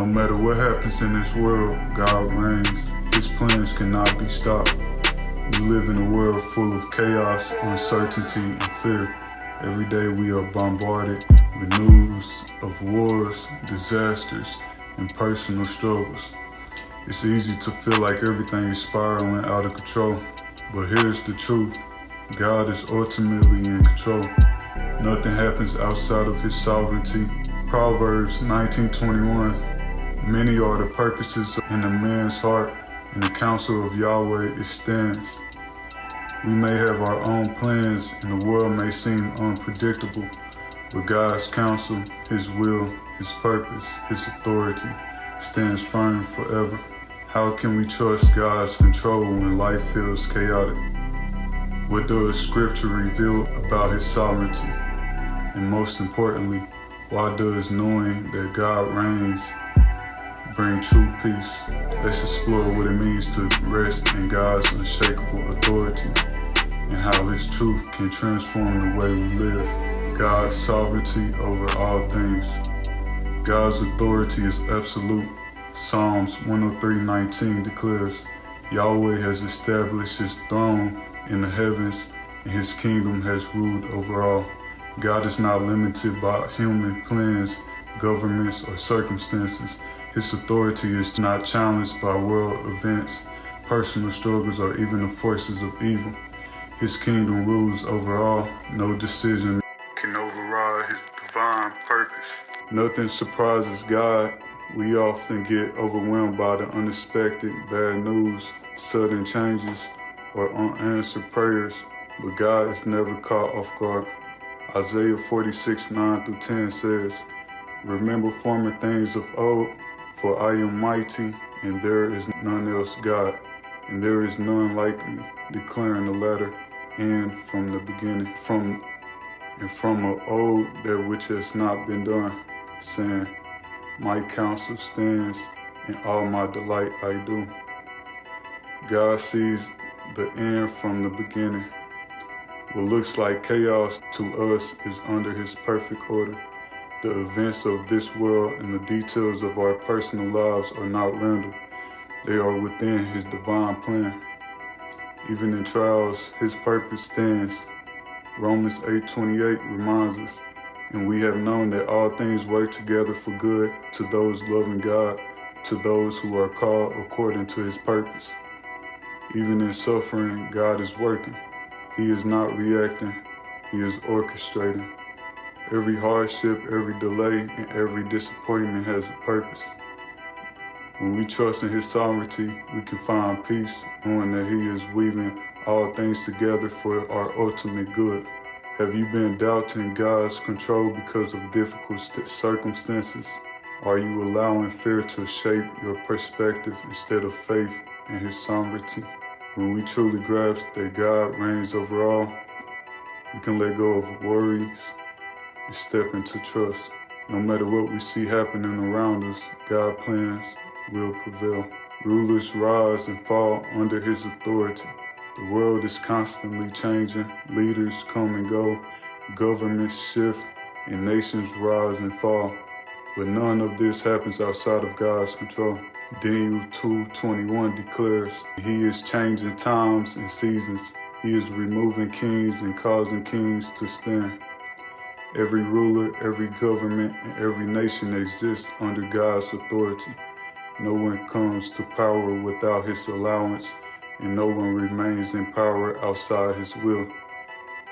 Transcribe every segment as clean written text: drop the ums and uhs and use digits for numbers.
No matter what happens in this world, God reigns. His plans cannot be stopped. We live in a world full of chaos, uncertainty, and fear. Every day we are bombarded with news of wars, disasters, and personal struggles. It's easy to feel like everything is spiraling out of control. But here's the truth. God is ultimately in control. Nothing happens outside of His sovereignty. Proverbs 19:21. Many are the purposes in a man's heart, and the counsel of Yahweh it stands. We may have our own plans, and the world may seem unpredictable, but God's counsel, His will, His purpose, His authority stands firm forever. How can we trust God's control when life feels chaotic? What does Scripture reveal about His sovereignty? And most importantly, why does knowing that God reigns bring true peace? Let's explore what it means to rest in God's unshakable authority and how His truth can transform the way we live. God's sovereignty over all things. God's authority is absolute. Psalms 103:19 declares, Yahweh has established His throne in the heavens, and His kingdom has ruled over all. God is not limited by human plans, governments, or circumstances. His authority is not challenged by world events, personal struggles, or even the forces of evil. His kingdom rules over all. No decision can override His divine purpose. Nothing surprises God. We often get overwhelmed by the unexpected, bad news, sudden changes, or unanswered prayers, but God is never caught off guard. Isaiah 46:9-10 says, Remember former things of old, for I am mighty, and there is none else God, and there is none like me, declaring the latter and from the beginning, from of old that which has not been done, saying, My counsel stands, and all my delight I do. God sees the end from the beginning. What looks like chaos to us is under His perfect order. The events of this world and the details of our personal lives are not random. They are within His divine plan. Even in trials, His purpose stands. Romans 8:28 reminds us, and we have known that all things work together for good to those loving God, to those who are called according to His purpose. Even in suffering, God is working. He is not reacting, He is orchestrating. Every hardship, every delay, and every disappointment has a purpose. When we trust in His sovereignty, we can find peace, knowing that He is weaving all things together for our ultimate good. Have you been doubting God's control because of difficult circumstances? Are you allowing fear to shape your perspective instead of faith in His sovereignty? When we truly grasp that God reigns over all, we can let go of worries and step into trust. No matter what we see happening around us, God's plans will prevail. Rulers rise and fall under His authority. The world is constantly changing. Leaders come and go. Governments shift and nations rise and fall. But none of this happens outside of God's control. Daniel 2:21 declares, He is changing times and seasons. He is removing kings and causing kings to stand. Every ruler, every government, and every nation exists under God's authority. No one comes to power without His allowance, and no one remains in power outside His will.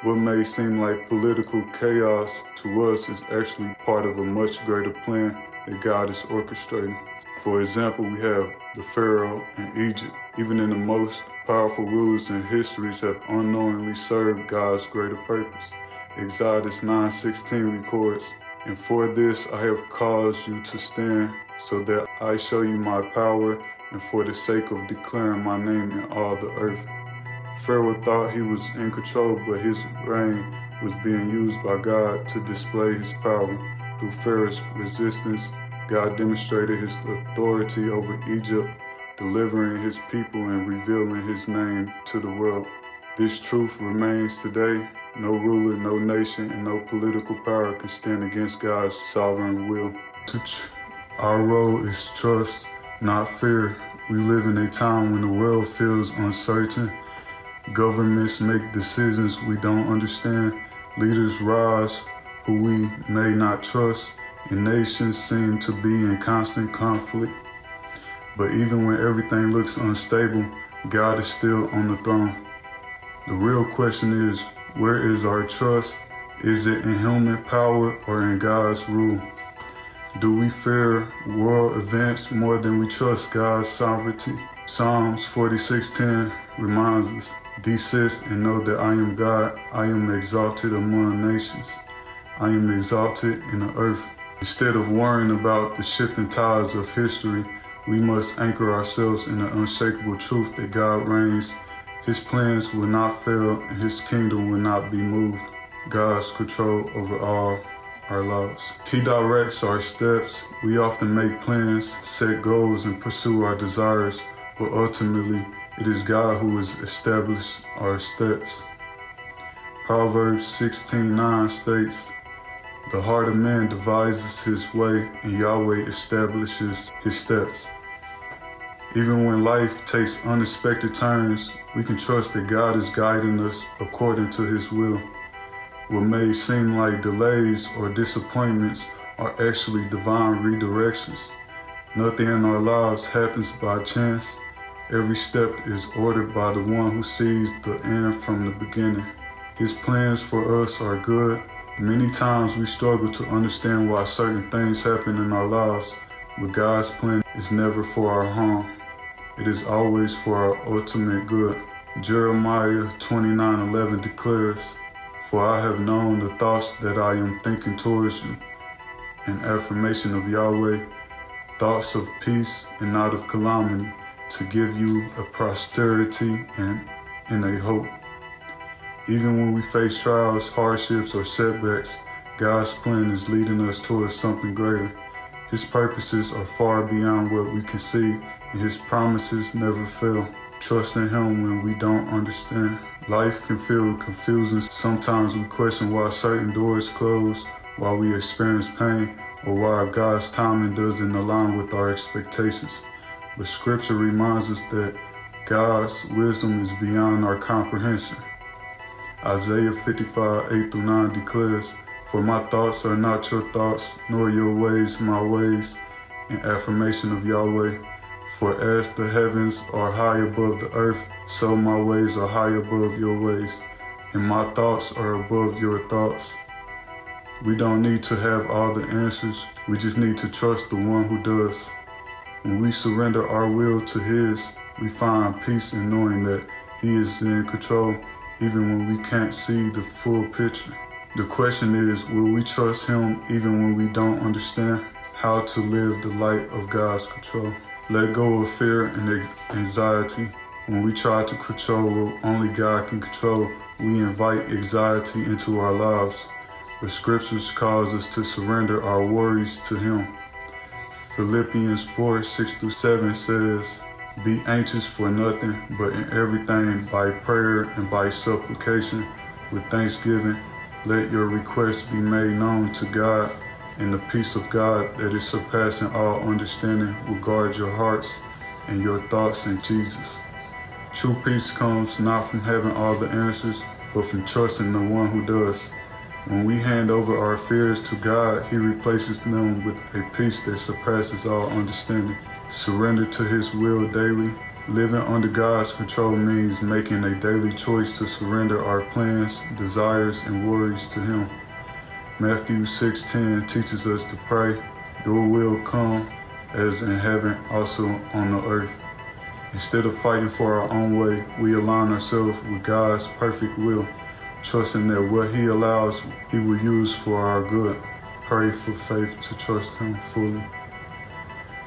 What may seem like political chaos to us is actually part of a much greater plan that God is orchestrating. For example, we have the Pharaoh in Egypt. Even in the most powerful rulers in histories have unknowingly served God's greater purpose. Exodus 9:16 records, And for this I have caused you to stand, so that I show you my power, and for the sake of declaring my name in all the earth. Pharaoh thought he was in control, but his reign was being used by God to display His power. Through Pharaoh's resistance, God demonstrated His authority over Egypt, delivering His people and revealing His name to the world. This truth remains today. No ruler, no nation, and no political power can stand against God's sovereign will. Our role is trust, not fear. We live in a time when the world feels uncertain. Governments make decisions we don't understand. Leaders rise who we may not trust, and nations seem to be in constant conflict. But even when everything looks unstable, God is still on the throne. The real question is, where is our trust? Is it in human power or in God's rule? Do we fear world events more than we trust God's sovereignty? Psalms 46:10 reminds us, "Desist and know that I am God. I am exalted among nations. I am exalted in the earth." Instead of worrying about the shifting tides of history, we must anchor ourselves in the unshakable truth that God reigns. His plans will not fail and His kingdom will not be moved. God's control over all our lives. He directs our steps. We often make plans, set goals, and pursue our desires, but ultimately, it is God who has established our steps. Proverbs 16:9 states, "The heart of man devises his way, and Yahweh establishes his steps." Even when life takes unexpected turns, we can trust that God is guiding us according to His will. What may seem like delays or disappointments are actually divine redirections. Nothing in our lives happens by chance. Every step is ordered by the one who sees the end from the beginning. His plans for us are good. Many times we struggle to understand why certain things happen in our lives, but God's plan is never for our harm. It is always for our ultimate good. Jeremiah 29:11 declares, "For I have known the thoughts that I am thinking towards you," an affirmation of Yahweh, thoughts of peace and not of calamity, to give you a prosperity and a hope. Even when we face trials, hardships, or setbacks, God's plan is leading us towards something greater. His purposes are far beyond what we can see, and His promises never fail. Trust in Him when we don't understand. Life can feel confusing. Sometimes we question why certain doors close, why we experience pain, or why God's timing doesn't align with our expectations. But Scripture reminds us that God's wisdom is beyond our comprehension. Isaiah 55:8-9 declares, "For my thoughts are not your thoughts, nor your ways my ways," an affirmation of Yahweh. "For as the heavens are high above the earth, so my ways are high above your ways, and my thoughts are above your thoughts." We don't need to have all the answers. We just need to trust the one who does. When we surrender our will to His, we find peace in knowing that He is in control, even when we can't see the full picture. The question is, will we trust Him even when we don't understand? How to live the light of God's control. Let go of fear and anxiety. When we try to control what only God can control, we invite anxiety into our lives. The Scriptures cause us to surrender our worries to Him. Philippians 4:6-7 says, "Be anxious for nothing, but in everything by prayer and by supplication with thanksgiving, let your requests be made known to God, and the peace of God that is surpassing all understanding will guard your hearts and your thoughts in Jesus." True peace comes not from having all the answers, but from trusting the one who does. When we hand over our fears to God, He replaces them with a peace that surpasses all understanding. Surrender to His will daily. Living under God's control means making a daily choice to surrender our plans, desires, and worries to Him. Matthew 6:10 teaches us to pray, "Your will come as in heaven, also on the earth." Instead of fighting for our own way, we align ourselves with God's perfect will, trusting that what He allows, He will use for our good. Pray for faith to trust Him fully.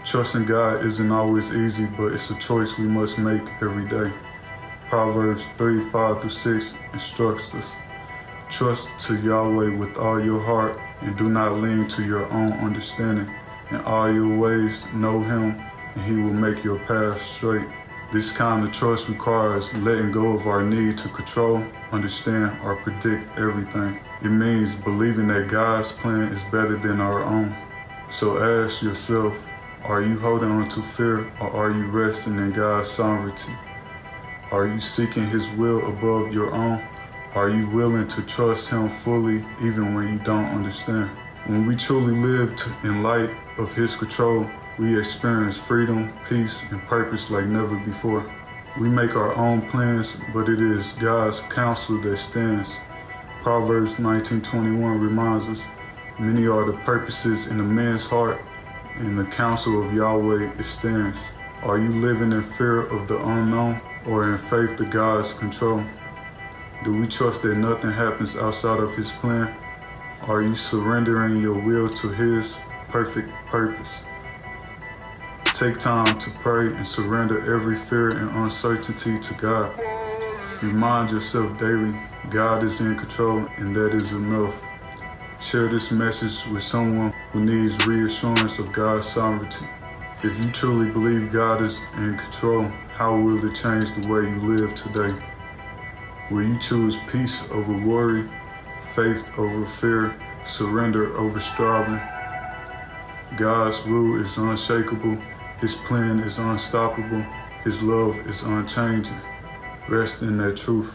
Trusting God isn't always easy, but it's a choice we must make every day. Proverbs 3:5-6 instructs us, "Trust to Yahweh with all your heart, and do not lean to your own understanding. In all your ways know Him, and He will make your path straight." This kind of trust requires letting go of our need to control, understand, or predict everything. It means believing that God's plan is better than our own. So ask yourself, are you holding on to fear, or are you resting in God's sovereignty? Are you seeking His will above your own? Are you willing to trust Him fully even when you don't understand? When we truly live in light of His control, we experience freedom, peace, and purpose like never before. We make our own plans, but it is God's counsel that stands. Proverbs 19:21 reminds us, many are the purposes in a man's heart, and the counsel of Yahweh it stands. Are you living in fear of the unknown, or in faith to God's control? Do we trust that nothing happens outside of His plan? Are you surrendering your will to His perfect purpose? Take time to pray and surrender every fear and uncertainty to God. Remind yourself daily, God is in control, and that is enough. Share this message with someone who needs reassurance of God's sovereignty. If you truly believe God is in control, how will it change the way you live today? Will you choose peace over worry, faith over fear, surrender over striving? God's rule is unshakable, His plan is unstoppable, His love is unchanging. Rest in that truth.